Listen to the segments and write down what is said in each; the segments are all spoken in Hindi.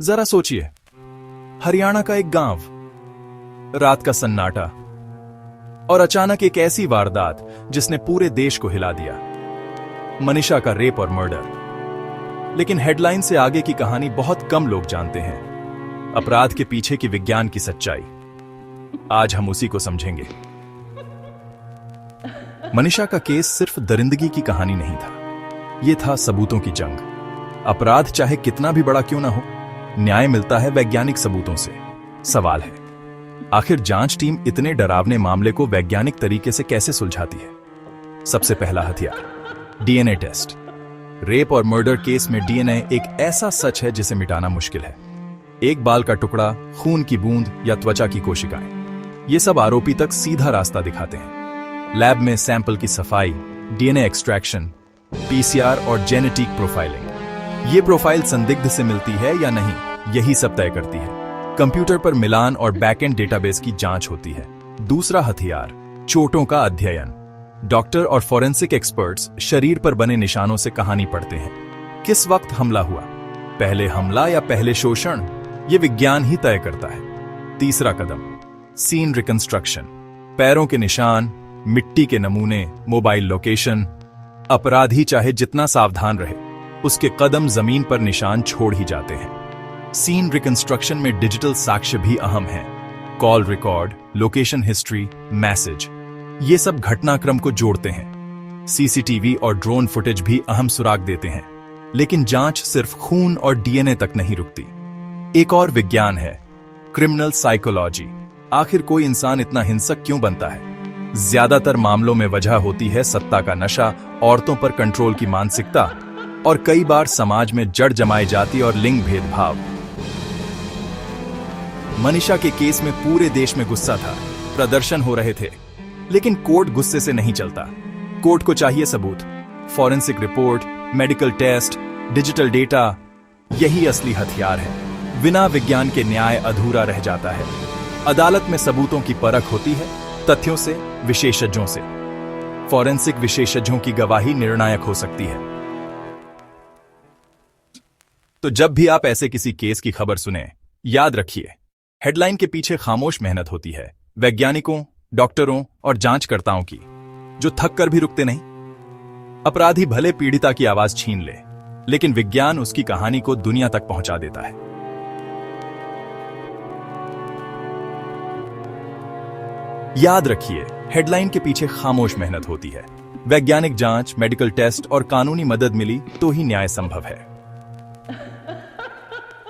जरा सोचिए, हरियाणा का एक गांव, रात का सन्नाटा, और अचानक एक ऐसी वारदात जिसने पूरे देश को हिला दिया। मनीषा का रेप और मर्डर। लेकिन हेडलाइन से आगे की कहानी बहुत कम लोग जानते हैं, अपराध के पीछे की विज्ञान की सच्चाई। आज हम उसी को समझेंगे। मनीषा का केस सिर्फ दरिंदगी की कहानी नहीं था, यह था सबूतों की जंग। अपराध चाहे कितना भी बड़ा क्यों ना हो, न्याय मिलता है वैज्ञानिक सबूतों से। सवाल है, आखिर जांच टीम इतने डरावने मामले को वैज्ञानिक तरीके से कैसे सुलझाती है? सबसे पहला हथियार, डीएनए टेस्ट। रेप और मर्डर केस में डीएनए एक ऐसा सच है जिसे मिटाना मुश्किल है। एक बाल का टुकड़ा, खून की बूंद या त्वचा की कोशिकाएं, ये सब आरोपी तक सीधा रास्ता दिखाते हैं। लैब में सैंपल की सफाई, डीएनए एक्सट्रैक्शन, पीसीआर और जेनेटिक प्रोफाइलिंग, ये प्रोफाइल संदिग्ध से मिलती है या नहीं, यही सब तय करती है। कंप्यूटर पर मिलान और बैकएंड डेटाबेस की जांच होती है। दूसरा हथियार, चोटों का अध्ययन। डॉक्टर और फॉरेंसिक एक्सपर्ट्स शरीर पर बने निशानों से कहानी पढ़ते हैं। किस वक्त हमला हुआ, पहले हमला या पहले शोषण, ये विज्ञान ही तय करता है। तीसरा कदम, सीन रिकंस्ट्रक्शन। पैरों के निशान, मिट्टी के नमूने, मोबाइल लोकेशन। अपराधी चाहे जितना सावधान रहे, उसके कदम जमीन पर निशान छोड़ ही जाते हैं। सीन रिकंस्ट्रक्शन में डिजिटल साक्ष्य भी अहम है। Call record, location history, message, ये सब घटनाक्रम को जोड़ते हैं। सीसीटीवी और ड्रोन फुटेज भी अहम सुराग देते हैं। लेकिन जांच सिर्फ खून और डीएनए तक नहीं रुकती। एक और विज्ञान है, क्रिमिनल साइकोलॉजी। आखिर कोई इंसान इतना हिंसक क्यों बनता है? ज्यादातर मामलों में वजह होती है सत्ता का नशा, औरतों पर कंट्रोल की मानसिकता और कई बार समाज में जड़ जमाई जाती और लिंग भेदभाव। मनीषा के केस में पूरे देश में गुस्सा था, प्रदर्शन हो रहे थे, लेकिन कोर्ट गुस्से से नहीं चलता। कोर्ट को चाहिए सबूत, forensic report, medical test, digital data. यही असली हथियार है। बिना विज्ञान के न्याय अधूरा रह जाता है। अदालत में सबूतों की परख होती है, तथ्यों से, विशेषज्ञों से। फॉरेंसिक विशेषज्ञों की गवाही निर्णायक हो सकती है। तो जब भी आप ऐसे किसी केस की खबर सुने, याद रखिए, हेडलाइन के पीछे खामोश मेहनत होती है वैज्ञानिकों, डॉक्टरों और जांचकर्ताओं की, जो थक कर भी रुकते नहीं। अपराधी भले पीड़िता की आवाज छीन ले, लेकिन विज्ञान उसकी कहानी को दुनिया तक पहुंचा देता है। याद रखिए, हेडलाइन के पीछे खामोश मेहनत होती है। वैज्ञानिक जांच, मेडिकल टेस्ट और कानूनी मदद मिली तो ही न्याय संभव है।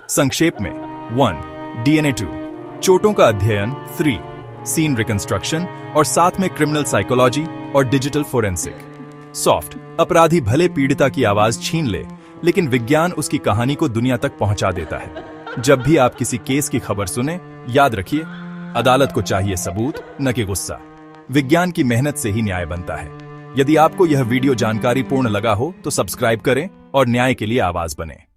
संक्षेप में, 1. डीएनए, 2. चोटों का अध्ययन, 3. सीन रिकंस्ट्रक्शन और साथ में क्रिमिनल साइकोलॉजी और डिजिटल फोरेंसिक। सॉफ्ट, अपराधी भले पीड़िता की आवाज छीन ले, लेकिन विज्ञान उसकी कहानी को दुनिया तक पहुंचा देता है। जब भी आप किसी केस की खबर सुने, याद रखिए, अदालत को चाहिए सबूत, न कि गुस्सा। विज्ञान की मेहनत से ही न्याय बनता है। यदि आपको यह वीडियो जानकारीपूर्ण लगा हो तो सब्सक्राइब करें और न्याय के लिए आवाज बने।